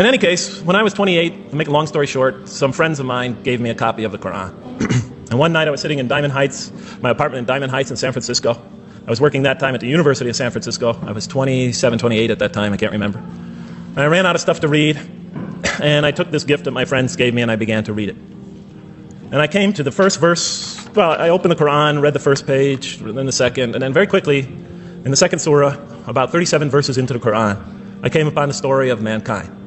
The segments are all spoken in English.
In any case, when I was 28, to make a long story short, some friends of mine gave me a copy of the Quran. And one night I was sitting in Diamond Heights, my apartment in Diamond Heights in San Francisco. I was working that time at the University of San Francisco. I was 27, 28 at that time, I can't remember. And I ran out of stuff to read, and I took this gift that my friends gave me and I began to read it. And I came to the first verse. Well, I opened the Quran, read the first page, then the second, and then very quickly, in the second surah, about 37 verses into the Quran, I came upon the story of mankind.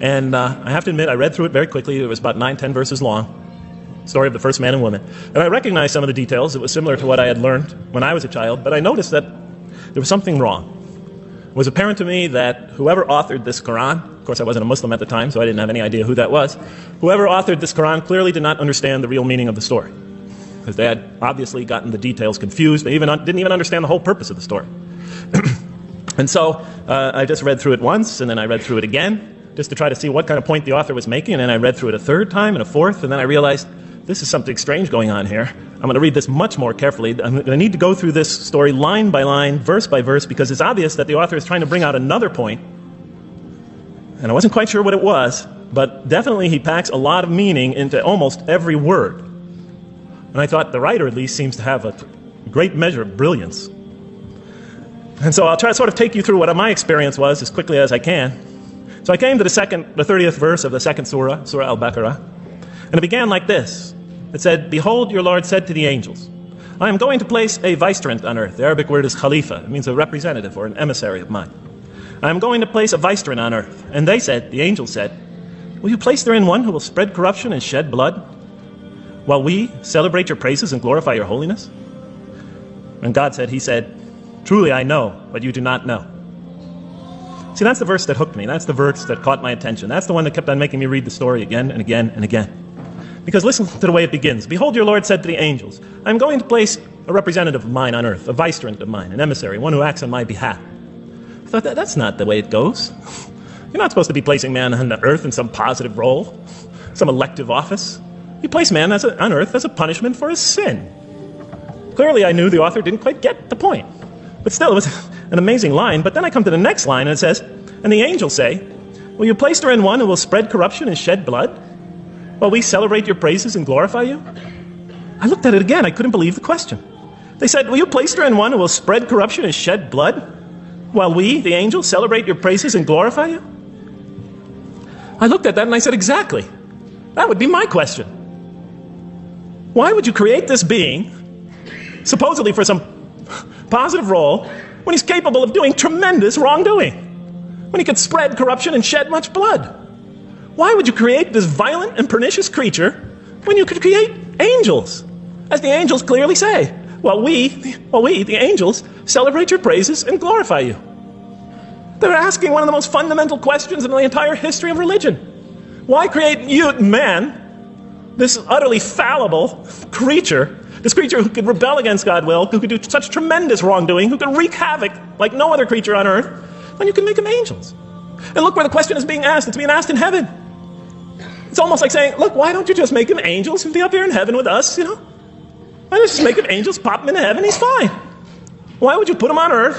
And I have to admit, I read through it very quickly. It was about 9-10 verses long, story of the first man and woman. And I recognized some of the details. It was similar to what I had learned when I was a child, but I noticed that there was something wrong. It was apparent to me that whoever authored this Quran, of course I wasn't a Muslim at the time, so I didn't have any idea who that was, whoever authored this Quran clearly did not understand the real meaning of the story, because they had obviously gotten the details confused. They didn't even understand the whole purpose of the story. And so I just read through it once, and then I read through it again, just to try to see what kind of point the author was making, and then I read through it a third time and a fourth, and then I realized this is something strange going on here. I'm going to read this much more carefully. I'm going to need to go through this story line by line, verse by verse, because it's obvious that the author is trying to bring out another point, and I wasn't quite sure what it was, but definitely he packs a lot of meaning into almost every word. And I thought the writer at least seems to have a great measure of brilliance. And so I'll try to sort of take you through what my experience was as quickly as I can. So I came to the 30th verse of the second surah, Surah Al-Baqarah, and it began like this. It said, "Behold, your Lord said to the angels, I am going to place a vicegerent on earth." The Arabic word is khalifa. It means a representative or an emissary of mine. "I am going to place a vicegerent on earth." And they said, the angels said, "Will you place therein one who will spread corruption and shed blood, while we celebrate your praises and glorify your holiness?" And God said, he said, "Truly I know, but you do not know." See, that's the verse that hooked me. That's the verse that caught my attention. That's the one that kept on making me read the story again and again and again. Because listen to the way it begins. "Behold, your Lord said to the angels, I am going to place a representative of mine on earth, a vicegerent of mine, an emissary, one who acts on my behalf." I thought, that's not the way it goes. You're not supposed to be placing man on earth in some positive role, some elective office. You place man on earth as a punishment for his sin. Clearly, I knew the author didn't quite get the point. But still, it was an amazing line. But then I come to the next line, and it says, "And the angels say, will you place therein one who will spread corruption and shed blood, while we celebrate your praises and glorify you?" I looked at it again. I couldn't believe the question. They said, "Will you place therein one who will spread corruption and shed blood, while we, the angels, celebrate your praises and glorify you?" I looked at that and I said, exactly. That would be my question. Why would you create this being, supposedly for some positive role, when he's capable of doing tremendous wrongdoing, when he could spread corruption and shed much blood? Why would you create this violent and pernicious creature when you could create angels? As the angels clearly say, while we, the angels, celebrate your praises and glorify you. They're asking one of the most fundamental questions in the entire history of religion. Why create you, man, this utterly fallible creature, this creature who could rebel against God's will, who could do such tremendous wrongdoing, who could wreak havoc like no other creature on earth, when you can make them angels? And look where the question is being asked. It's being asked in heaven. It's almost like saying, look, why don't you just make him angels and be up here in heaven with us, Why don't you just make him angels, pop him into heaven, he's fine. Why would you put him on earth,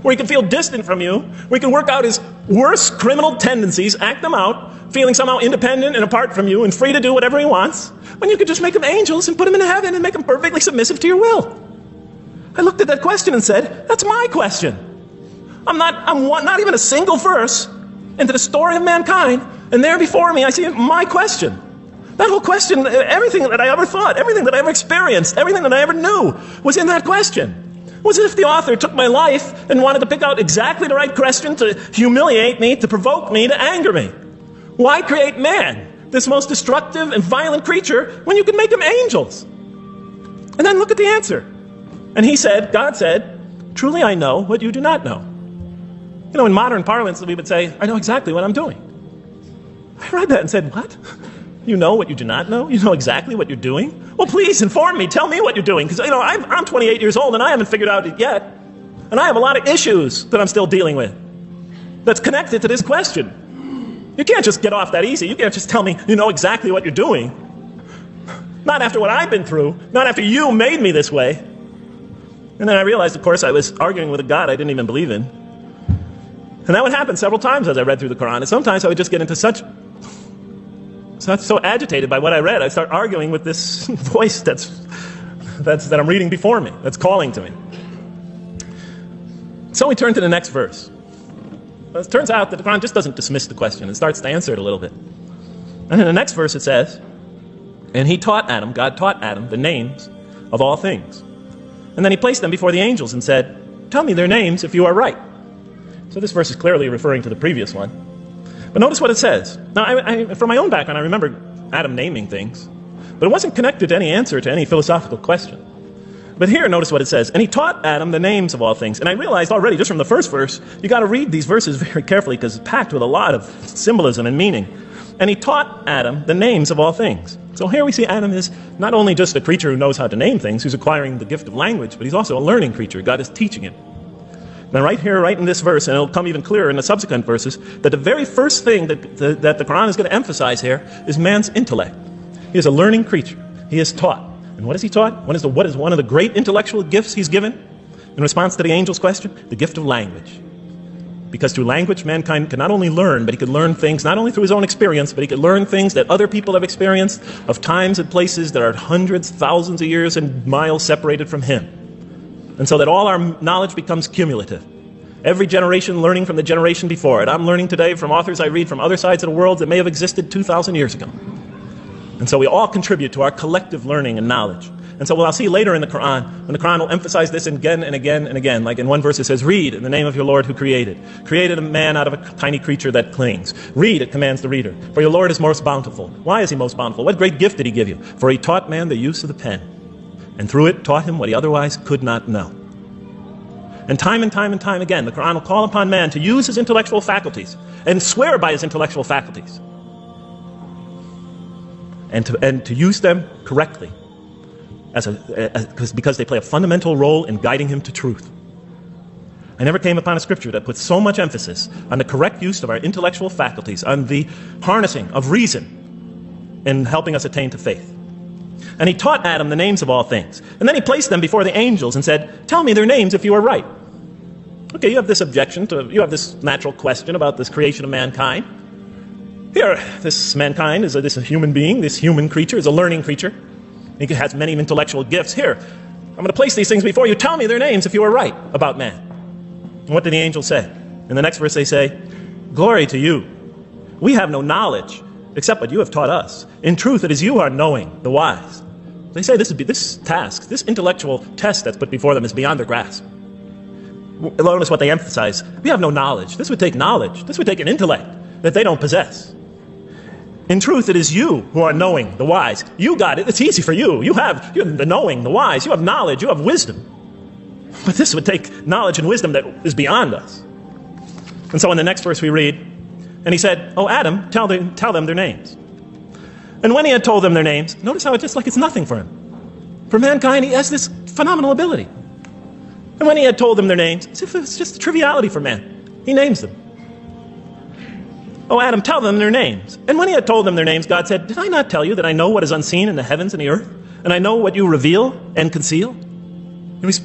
where he can feel distant from you, where he can work out his worst criminal tendencies, act them out, feeling somehow independent and apart from you and free to do whatever he wants, when you could just make them angels and put them into heaven and make them perfectly submissive to your will? I looked at that question and said, that's my question. I'm not even a single verse into the story of mankind, and there before me I see my question. That whole question, everything that I ever thought, everything that I ever experienced, everything that I ever knew was in that question. It was as if the author took my life and wanted to pick out exactly the right question to humiliate me, to provoke me, to anger me. Why create man, this most destructive and violent creature, when you can make him angels? And then look at the answer. And he said, God said, "Truly I know what you do not know." In modern parlance we would say, I know exactly what I'm doing. I read that and said, what? You know what you do not know? You know exactly what you're doing? Well, please inform me. Tell me what you're doing. Because, I'm 28 years old and I haven't figured out it yet. And I have a lot of issues that I'm still dealing with that's connected to this question. You can't just get off that easy. You can't just tell me you know exactly what you're doing. Not after what I've been through. Not after you made me this way. And then I realized, of course, I was arguing with a God I didn't even believe in. And that would happen several times as I read through the Quran. And sometimes I would just get into so agitated by what I read, I start arguing with this voice that I'm reading before me, that's calling to me. So we turn to the next verse. Well, it turns out that the Quran just doesn't dismiss the question. It starts to answer it a little bit. And in the next verse it says, and he taught Adam, God taught Adam, the names of all things. And then he placed them before the angels and said, tell me their names if you are right. So this verse is clearly referring to the previous one. But notice what it says. Now, from my own background, I remember Adam naming things, but it wasn't connected to any answer to any philosophical question. But here, notice what it says. And he taught Adam the names of all things. And I realized already, just from the first verse, you got to read these verses very carefully because it's packed with a lot of symbolism and meaning. And he taught Adam the names of all things. So here we see Adam is not only just a creature who knows how to name things, who's acquiring the gift of language, but he's also a learning creature. God is teaching him. Now right here, right in this verse, and it'll come even clearer in the subsequent verses, that the very first thing that the Quran is going to emphasize here is man's intellect. He is a learning creature. He is taught. And what is he taught? What is one of the great intellectual gifts he's given? In response to the angel's question, the gift of language. Because through language, mankind can not only learn, but he could learn things not only through his own experience, but he could learn things that other people have experienced of times and places that are hundreds, thousands of years and miles separated from him. And so that all our knowledge becomes cumulative. Every generation learning from the generation before it. I'm learning today from authors I read from other sides of the world that may have existed 2,000 years ago. And so we all contribute to our collective learning and knowledge. And so what I'll see later in the Quran, when the Quran will emphasize this again and again and again. Like in one verse it says, read in the name of your Lord who created. Created a man out of a tiny creature that clings. Read, it commands the reader. For your Lord is most bountiful. Why is he most bountiful? What great gift did he give you? For he taught man the use of the pen. And through it taught him what he otherwise could not know. And time again, the Quran will call upon man to use his intellectual faculties and swear by his intellectual faculties. And to use them correctly. Because they play a fundamental role in guiding him to truth. I never came upon a scripture that puts so much emphasis on the correct use of our intellectual faculties, on the harnessing of reason in helping us attain to faith. And he taught Adam the names of all things. And then he placed them before the angels and said, tell me their names if you are right. Okay, you have this this natural question about this creation of mankind. Here, this mankind is this human being, this human creature is a learning creature. He has many intellectual gifts. Here, I'm going to place these things before you. Tell me their names if you are right about man. And what did the angels say? In the next verse they say, glory to you. We have no knowledge except what you have taught us. In truth, it is you who are knowing, the wise. They say this task, this intellectual test that's put before them is beyond their grasp. Notice what they emphasize. We have no knowledge. This would take knowledge. This would take an intellect that they don't possess. In truth, it is you who are knowing, the wise. You got it. It's easy for you. You have the knowing, the wise. You have knowledge. You have wisdom. But this would take knowledge and wisdom that is beyond us. And so in the next verse we read, and he said, oh, Adam, tell them their names. And when he had told them their names, notice how it's just like it's nothing for him. For mankind, he has this phenomenal ability. And when he had told them their names, as if it's just a triviality for man, he names them. Oh, Adam, tell them their names. And when he had told them their names, God said, did I not tell you that I know what is unseen in the heavens and the earth? And I know what you reveal and conceal? And he's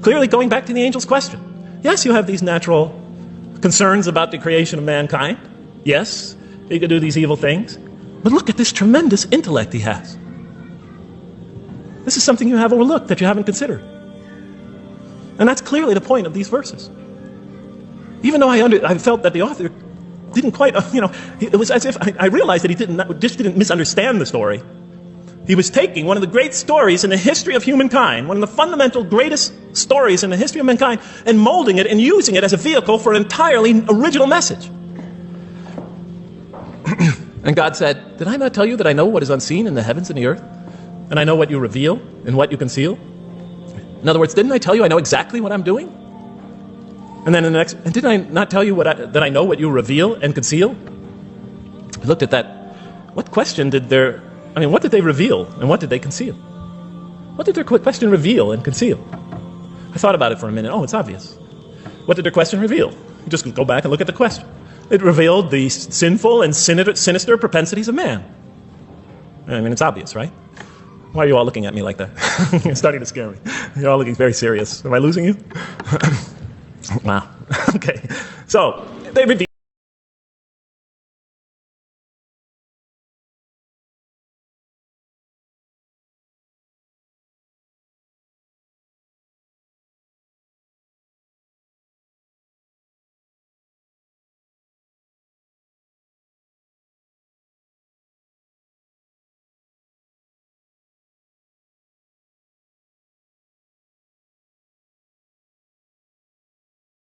clearly going back to the angel's question. Yes, you have these natural concerns about the creation of mankind. Yes, he could do these evil things. But look at this tremendous intellect he has. This is something you have overlooked that you haven't considered. And that's clearly the point of these verses. Even though I felt that the author didn't quite, it was as if I realized that he didn't misunderstand the story. He was taking one of the great stories in the history of humankind, one of the fundamental greatest stories in the history of mankind, and molding it and using it as a vehicle for an entirely original message. And God said, did I not tell you that I know what is unseen in the heavens and the earth? And I know what you reveal and what you conceal? In other words, didn't I tell you I know exactly what I'm doing? And then in the next, and did I not tell you that I know what you reveal and conceal? I looked at that. What question what did they reveal and what did they conceal? What did their question reveal and conceal? I thought about it for a minute. Oh, it's obvious. What did their question reveal? You just go back and look at the question. It revealed the sinful and sinister propensities of man. I mean, it's obvious, right? Why are you all looking at me like that? You're starting to scare me. You're all looking very serious. Am I losing you? Wow. Okay. So they revealed